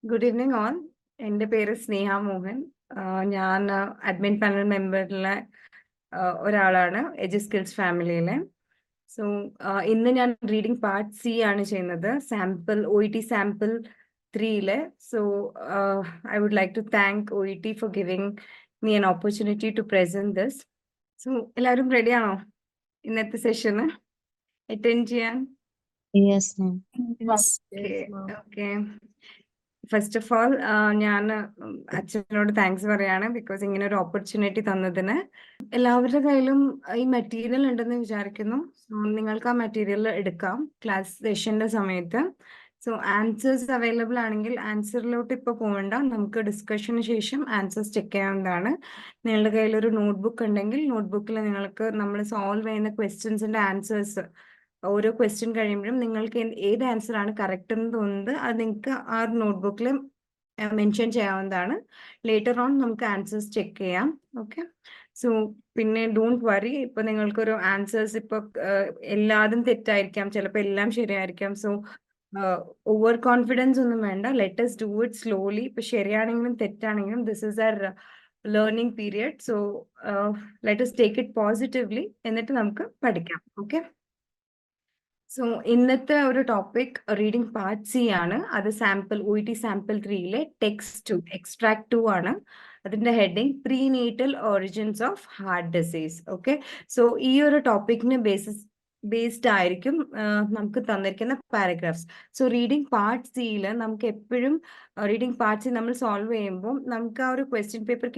Good evening all. എൻ്റെ പേര് സ്നേഹ മോഹൻ. ഞാൻ അഡ്മിൻ പാനൽ മെമ്പറിലെ ഒരാളാണ് എജു സ്കിൽസ് ഫാമിലിയിലെ. സോ ഇന്ന് ഞാൻ റീഡിംഗ് പാർട്ട് സി ആണ് ചെയ്യുന്നത്, സാമ്പിൾ OET സാമ്പിൾ 3-ലെ. So I would like to thank OET for giving me an opportunity to present this. So എല്ലാവരും റെഡിയാണോ ഇന്നത്തെ സെഷന് അറ്റൻഡ് ചെയ്യാൻ? Yes, ma'am. Okay. First of all ഞാൻ അച്ഛനോട് താങ്ക്സ് പറയാണ്, ബിക്കോസ് ഇങ്ങനെ ഒരു ഓപ്പർച്യൂണിറ്റി തന്നതിന്. എല്ലാവരുടെ കയ്യിലും ഈ മെറ്റീരിയൽ ഉണ്ടെന്ന് വിചാരിക്കുന്നു. സോ നിങ്ങൾക്ക് ആ മെറ്റീരിയൽ എടുക്കാം ക്ലാസ് സെഷന്റെ സമയത്ത്. സോ ആൻസേഴ്സ് അവൈലബിൾ ആണെങ്കിൽ ആൻസറിലോട്ട് ഇപ്പോൾ പോകണ്ട, നമുക്ക് ഡിസ്കഷന് ശേഷം ആൻസേഴ്സ് ചെക്ക് ചെയ്യാവുന്നതാണ്. നിങ്ങളുടെ കയ്യിൽ ഒരു നോട്ട്ബുക്ക് ഉണ്ടെങ്കിൽ നോട്ട്ബുക്കിൽ നിങ്ങൾക്ക് നമ്മൾ സോൾവ് ചെയ്യുന്ന ക്വസ്റ്റ്യൻസിന്റെ ആൻസേഴ്സ്, ഓരോ ക്വസ്റ്റ്യൻ കഴിയുമ്പോഴും നിങ്ങൾക്ക് ഏത് ആൻസർ ആണ് കറക്റ്റ് എന്ന് തോന്നുന്നത് അത് നിങ്ങൾക്ക് ആ നോട്ട്ബുക്കിൽ മെൻഷൻ ചെയ്യാവുന്നതാണ്. ലേറ്റർ ഓൺ നമുക്ക് ആൻസേഴ്സ് ചെക്ക് ചെയ്യാം. ഓക്കെ. സോ പിന്നെ ഡോണ്ട് വറി, ഇപ്പൊ നിങ്ങൾക്കൊരു ആൻസേഴ്സ് ഇപ്പൊ എല്ലാതും തെറ്റായിരിക്കാം, ചിലപ്പോൾ എല്ലാം ശരിയായിരിക്കാം. സോ ഓവർ കോൺഫിഡൻസ് ഒന്നും വേണ്ട. Let us do it slowly. ഇപ്പൊ ശരിയാണെങ്കിലും തെറ്റാണെങ്കിലും this is our learning period. So let us take it positively, എന്നിട്ട് നമുക്ക് പഠിക്കാം. ഓക്കെ. സോ ഇന്നത്തെ ഒരു ടോപ്പിക് റീഡിംഗ് പാർട്ട് സി ആണ്. അത് സാമ്പിൾ OET സാമ്പിൾ 3-ലെ ടെക്സ്റ്റ് 2 എക്സ്ട്രാക്ട് 2 ആണ്. അതിന്റെ heading prenatal origins of heart disease. Okay. So ഈ ഒരു ടോപ്പിക്കിന് ബേസ്ഡ് ആയിരിക്കും നമുക്ക് തന്നിരിക്കുന്ന പാരഗ്രാഫ്സ്. സോ റീഡിംഗ് പാർട്ട് സിയിൽ നമുക്ക് എപ്പോഴും റീഡിംഗ് പാർട്ട് സി നമ്മൾ സോൾവ് ചെയ്യുമ്പോൾ നമുക്ക് ആ ഒരു ക്വസ്റ്റ്യൻ പേപ്പർ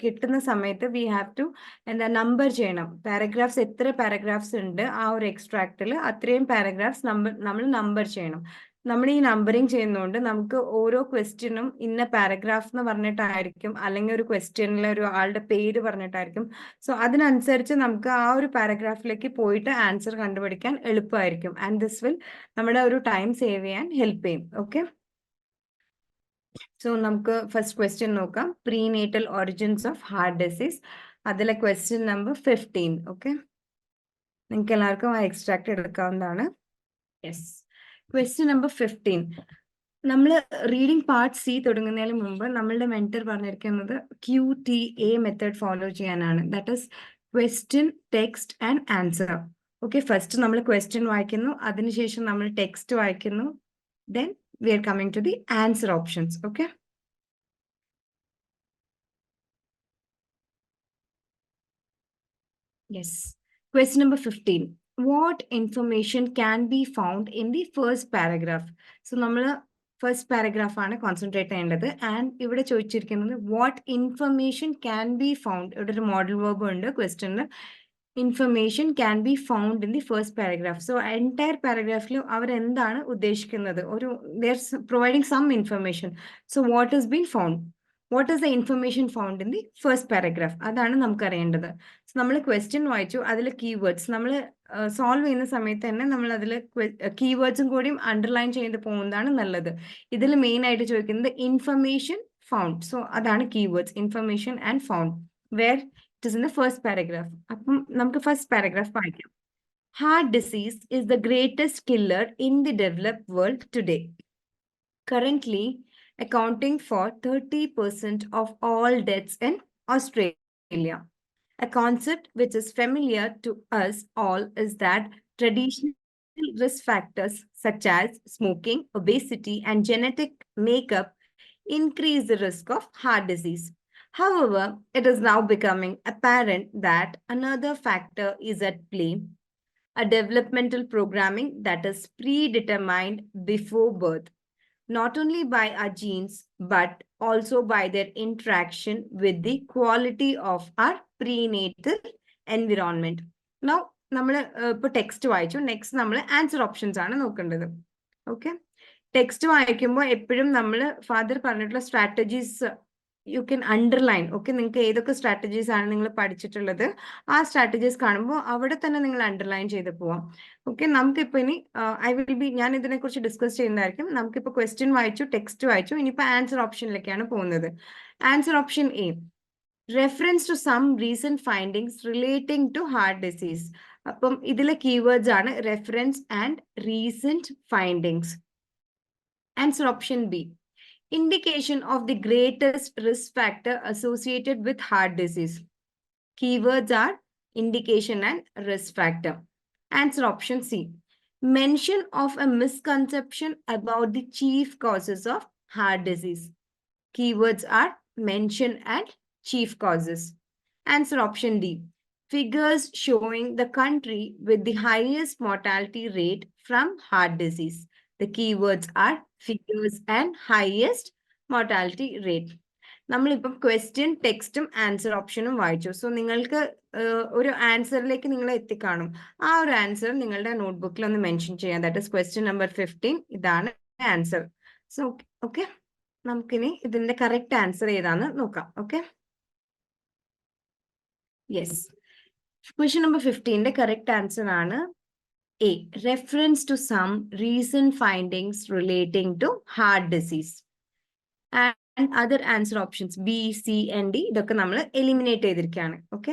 കിട്ടുന്ന സമയത്ത് വി ഹാവ് ടു നമ്പർ ചെയ്യണം. പാരഗ്രാഫ്സ് എത്ര പാരഗ്രാഫ്സ് ഉണ്ട് ആ ഒരു എക്സ്ട്രാക്റ്റിൽ, അത്രയും പാരഗ്രാഫ്സ് നമ്മൾ നമ്പർ ചെയ്യണം. നമ്മൾ ഈ നമ്പറിങ് ചെയ്യുന്നതുകൊണ്ട് നമുക്ക് ഓരോ ക്വസ്റ്റ്യനും ഇന്ന പാരഗ്രാഫ് എന്ന് പറഞ്ഞിട്ടായിരിക്കും, അല്ലെങ്കിൽ ഒരു ക്വസ്റ്റ്യനിൽ ഒരു ആളുടെ പേര് പറഞ്ഞിട്ടായിരിക്കും. സോ അതിനനുസരിച്ച് നമുക്ക് ആ ഒരു പാരഗ്രാഫിലേക്ക് പോയിട്ട് ആൻസർ കണ്ടുപിടിക്കാൻ എളുപ്പമായിരിക്കും. ആൻഡ് ദിസ് വിൽ നമ്മുടെ ഒരു ടൈം സേവ് ചെയ്യാൻ ഹെൽപ്പ് ചെയ്യും. ഓക്കെ. സോ നമുക്ക് ഫസ്റ്റ് ക്വസ്റ്റ്യൻ നോക്കാം. Prenatal origins of heart disease, അതിലെ ക്വസ്റ്റ്യൻ നമ്പർ 15. ഓക്കെ. നിങ്ങൾക്ക് എല്ലാവർക്കും ആ എക്സ്ട്രാക്ട് എടുക്കാവുന്നതാണ്. യെസ്. Question number 15. നമ്മൾ റീഡിംഗ് പാർട്ട് സി തുടങ്ങുന്നതിന് മുമ്പ് നമ്മളുടെ മെന്റർ പറഞ്ഞിരിക്കുന്നത് QTA മെത്തേഡ് ഫോളോ ചെയ്യാനാണ്. That is question, text and answer. Okay. First നമ്മൾ ക്വസ്റ്റ്യൻ വായിക്കുന്നു, അതിനുശേഷം നമ്മൾ ടെക്സ്റ്റ് വായിക്കുന്നു, then we are coming to the answer options. Okay. Yes. Question number 15. What information can be found in the first paragraph? So നമ്മൾ first paragraph ആണ് concentrate ചെയ്യേണ്ടത്. And ഇവിടെ ചോദിച്ചിരിക്കുന്നത് what information can be found. ഇവിടെ ഒരു model verb ഉണ്ട് ക്വസ്റ്റ്യനിൽ. Information can be found in the first paragraph. So entire പാരഗ്രാഫിൽ അവരെന്താണ് ഉദ്ദേശിക്കുന്നത്? They are providing some information. So what is been found? What is the information found in the first paragraph? അതാണ് നമുക്ക് അറിയേണ്ടത്. So നമ്മൾ question വായിച്ചു, അതിൽ keywords നമ്മൾ സോൾവ് ചെയ്യുന്ന സമയത്ത് തന്നെ നമ്മൾ അതിൽ കീവേഡ്സും കൂടിയും അണ്ടർലൈൻ ചെയ്ത് പോകുന്നതാണ് നല്ലത്. ഇതിൽ മെയിൻ ആയിട്ട് ചോദിക്കുന്നത് ഇൻഫർമേഷൻ ഫൗണ്ട്. സോ അതാണ് keywords, information and found, where it is in the first paragraph. അപ്പം നമുക്ക് ഫസ്റ്റ് പാരഗ്രാഫ് വായിക്കാം. Heart disease is the greatest killer in the developed world today, currently accounting for 30% of all deaths in Australia. A concept which is familiar to us all is that traditional risk factors such as smoking, obesity, and genetic makeup increase the risk of heart disease. However, it is now becoming apparent that another factor is at play, a developmental programming that is predetermined before birth, not only by our genes, but also by their interaction with the quality of our prenatal environment. Now, നമ്മൾ ഇപ്പോൾ text വായിച്ചു, next നമ്മൾ answer options ആണ് നോക്കേണ്ടത്. Okay. Text വായിക്കുമ്പോൾ എപ്പോഴും നമ്മൾ father പറഞ്ഞിട്ടുള്ള strategies you can underline. Okay. നിങ്ങൾക്ക് ഏതൊക്കെ സ്ട്രാറ്റജീസ് ആണ് നിങ്ങൾ പഠിച്ചിട്ടുള്ളത്, ആ സ്ട്രാറ്റജീസ് കാണുമ്പോൾ അവിടെ തന്നെ നിങ്ങൾ അണ്ടർലൈൻ ചെയ്ത് പോവാം. ഓക്കെ. നമുക്കിപ്പോൾ ഇനി ഞാൻ ഇതിനെക്കുറിച്ച് ഡിസ്കസ് ചെയ്യുന്നതായിരിക്കും. നമുക്കിപ്പോൾ ക്വസ്റ്റ്യൻ വായിച്ചു, ടെക്സ്റ്റ് വായിച്ചു, ഇനിയിപ്പോൾ ആൻസർ ഓപ്ഷനിലേക്കാണ് പോകുന്നത്. Answer option A, reference to some recent findings relating to heart disease. അപ്പം ഇതിലെ കീവേഡ്സ് ആണ് reference and recent findings. Answer option B, Indication of the greatest risk factor associated with heart disease. Keywords are indication and risk factor. Answer option C. Mention of a misconception about the chief causes of heart disease. Keywords are mention and chief causes. Answer option D. Figures showing the country with the highest mortality rate from heart disease. The keywords are figures and highest mortality rate. നമ്മളിപ്പം question ടെക്സ്റ്റും answer ഓപ്ഷനും വായിച്ചു. So നിങ്ങൾക്ക് ഒരു ആൻസറിലേക്ക് നിങ്ങൾ എത്തിക്കാണും. ആ ഒരു answer നിങ്ങളുടെ നോട്ട്ബുക്കിൽ ഒന്ന് മെൻഷൻ ചെയ്യാം. That is question number 15. ഇതാണ് ആൻസർ. സോ ഓക്കെ, നമുക്കിനി ഇതിന്റെ കറക്റ്റ് ആൻസർ ഏതാന്ന് നോക്കാം. ഓക്കെ, യെസ്, ക്വസ്റ്റ്യൻ നമ്പർ 15ന്റെ കറക്റ്റ് ആൻസർ ആണ് A. Reference to some recent findings relating to heart disease. And other answer options B, C and D ഇതൊക്കെ നമ്മൾ eliminate ചെയ്തിരിക്കുകയാണ്. ഓക്കെ,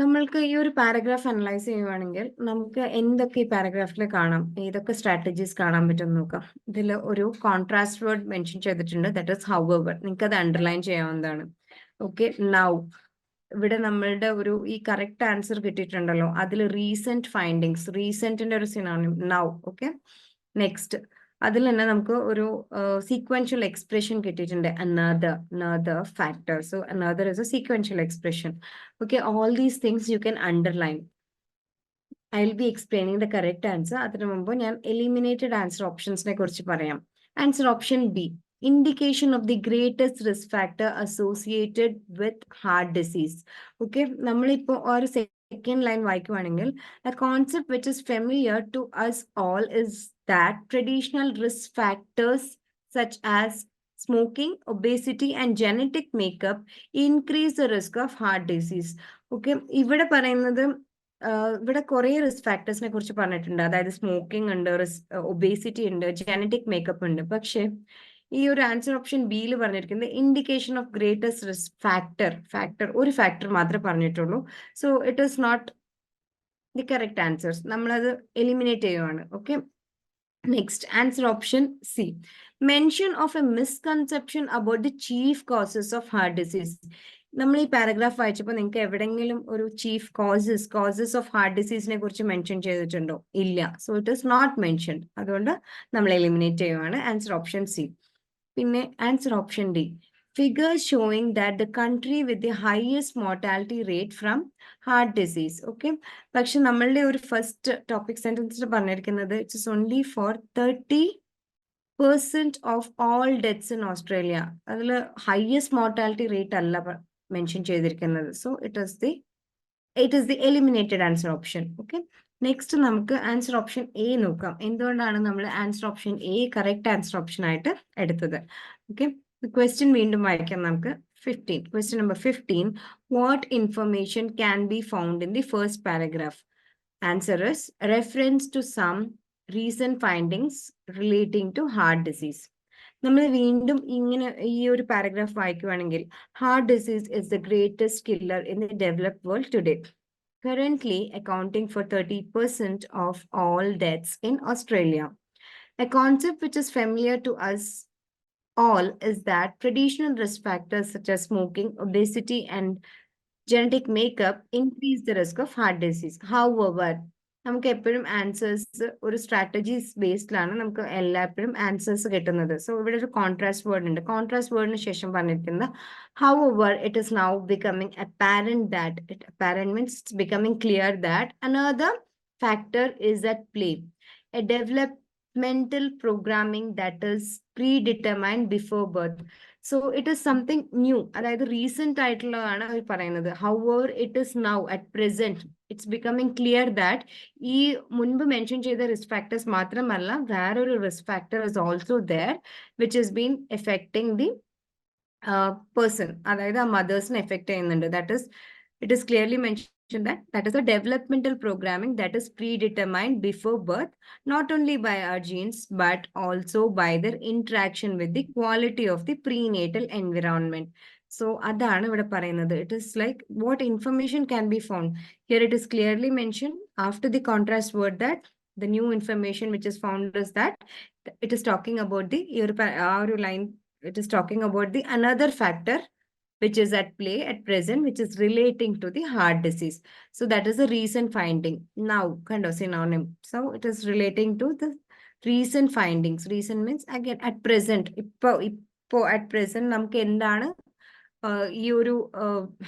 നമ്മൾക്ക് ഈ ഒരു പാരഗ്രാഫ് അനലൈസ് ചെയ്യുവാണെങ്കിൽ നമുക്ക് എന്തൊക്കെ ഈ പാരഗ്രാഫിൽ കാണാം, ഏതൊക്കെ സ്ട്രാറ്റജീസ് കാണാൻ പറ്റും നോക്കാം. ഇതിൽ ഒരു കോൺട്രാസ്റ്റ് വേർഡ് മെൻഷൻ ചെയ്തിട്ടുണ്ട്, ദാറ്റ് ഇസ് ഹൗവർ. നിങ്ങൾക്ക് അത് അണ്ടർലൈൻ ചെയ്യാവുന്നതാണ്. ഓക്കെ, നൗ ഇവിടെ നമ്മളുടെ ഒരു ഈ കറക്റ്റ് ആൻസർ കിട്ടിയിട്ടുണ്ടല്ലോ, അതിൽ റീസെന്റ് ഫൈൻഡിങ്സ്, റീസെന്റിന്റെ ഒരു സിനോണിം നൗ. ഓക്കെ, നെക്സ്റ്റ് അതിൽ തന്നെ നമുക്ക് ഒരു സീക്വൻഷ്യൽ എക്സ്പ്രഷൻ കിട്ടിയിട്ടുണ്ട്, another factor. So another is a sequential expression. Okay, all these things you can underline. I'll be explaining the correct answer. അതിനു മുമ്പ് ഞാൻ എലിമിനേറ്റഡ് ആൻസർ ഓപ്ഷൻസിനെ കുറിച്ച് പറയാം. Answer option B, indication of the greatest risk factor associated with heart disease. Okay, നമ്മളിപ്പോ ഒരു second line വായിക്കുവാണെങ്കിൽ, a concept which is familiar to us all is that traditional risk factors such as smoking, obesity and genetic makeup increase the risk of heart disease. Okay, ഇവിടെ പറയുന്നത് ഇവിടെ കുറെ risk ഫാക്ടേഴ്സിനെ കുറിച്ച് പറഞ്ഞിട്ടുണ്ട്. അതായത് സ്മോക്കിംഗ് ഉണ്ട്, obesity ഉണ്ട്, ജനറ്റിക് മേക്കപ്പ് ഉണ്ട്. പക്ഷെ ഈ ഒരു ആൻസർ ഓപ്ഷൻ ബിയിൽ പറഞ്ഞിരിക്കുന്നത് indication of greatest risk factor ഒരു ഫാക്ടർ മാത്രമേ പറഞ്ഞിട്ടുള്ളൂ. So it is not the correct answers. നമ്മളത് എലിമിനേറ്റ് ചെയ്യുവാണ്. Okay, next answer option C, mention of a misconception about the chief causes of heart disease. നമ്മൾ ഈ paragraph വായിച്ചപ്പോൾ നിങ്ങൾക്ക് എവിടെയെങ്കിലും ഒരു ചീഫ് കോസസ് ഓഫ് ഹാർട്ട് ഡിസീസിനെ കുറിച്ച് മെൻഷൻ ചെയ്തിട്ടുണ്ടോ? ഇല്ല. So it is not mention. അതുകൊണ്ട് നമ്മൾ എലിമിനേറ്റ് ചെയ്യുവാണ്. Answer option C. പിന്നെ answer option D, figures showing that the country with the highest mortality rate from heart disease. Okay, പക്ഷെ നമ്മളുടെ ഒരു ഫസ്റ്റ് ടോപ്പിക് സെന്റൻസിൽ പറഞ്ഞിരിക്കുന്നത് it's is only for 30% of all deaths in Australia. അതിൽ highest mortality rate അല്ല mention ചെയ്തിരിക്കുന്നത്. So it is the eliminated answer option. Okay, next നമുക്ക് answer option A നോക്കാം. എന്തുകൊണ്ടാണ് നമ്മൾ answer option A correct answer option ആയിട്ട് എടുത്തത്? Okay, question വീണ്ടും വായിക്കാം നമുക്ക്. 15, question number 15, what information can be found in the first paragraph? Answer is reference to some recent findings relating to heart disease. നമ്മൾ വീണ്ടും ഇങ്ങനെ ഈ ഒരു പാരഗ്രാഫ് വായിക്കുവാണെങ്കിൽ, heart disease is the greatest killer in the developed world today, currently accounting for 30% of all deaths in Australia. A concept which is familiar to us all is that traditional risk factors such as smoking, obesity, and genetic makeup increase the risk of heart disease. However, നമുക്ക് എപ്പോഴും answers ഒരു strategies ബേസ്ഡിലാണ് നമുക്ക് എല്ലായ്പ്പോഴും answers കിട്ടുന്നത്. So ഇവിടെ ഒരു contrast word ഉണ്ട്. Contrast വേർഡിന് ശേഷം പറഞ്ഞിരിക്കുന്നത് however it is now becoming apparent that apparent means it's becoming clear that another factor is at play, a developmental programming that is predetermined before birth. So it is something new, അതായത് recent ആയിട്ടുള്ളതാണ് അവർ പറയുന്നത്. however it is now at present it's becoming clear that ഈ മുൻപ് mention ചെയ്ത risk factors മാത്രമല്ല, വേറൊരു risk factor is also there which has been affecting the person, അതായത് ആ മദേഴ്സിനെ എഫക്ട് ചെയ്യുന്നുണ്ട്. It is clearly mentioned that is a developmental programming that is predetermined before birth, not only by our genes but also by their interaction with the quality of the prenatal environment. So അതാണ് ഇവിടെ പറയുന്നത്. It is like what information can be found. Here it is clearly mentioned after the contrast word that the new information which is found is that it is talking about the ആ ഒരു line it is talking about the another factor which is at play at present, which is relating to the heart disease. So that is a recent finding. Now, kind of synonym. So it is relating to the recent findings. Recent means again at present. Ipo at present നമുക്ക് എന്താണ് ഈ ഒരു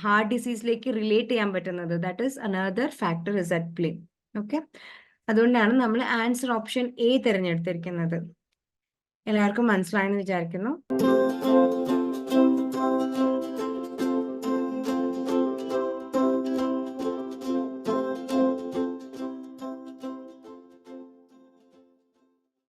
heart ഡിസീസിലേക്ക് relate ചെയ്യാൻ പറ്റുന്നത്. That is another factor is at play. Okay, അതുകൊണ്ടാണ് നമ്മൾ answer option A തിരഞ്ഞെടുത്തിരിക്കുന്നത്. എല്ലാവർക്കും മനസ്സിലായെന്ന് വിചാരിക്കുന്നു.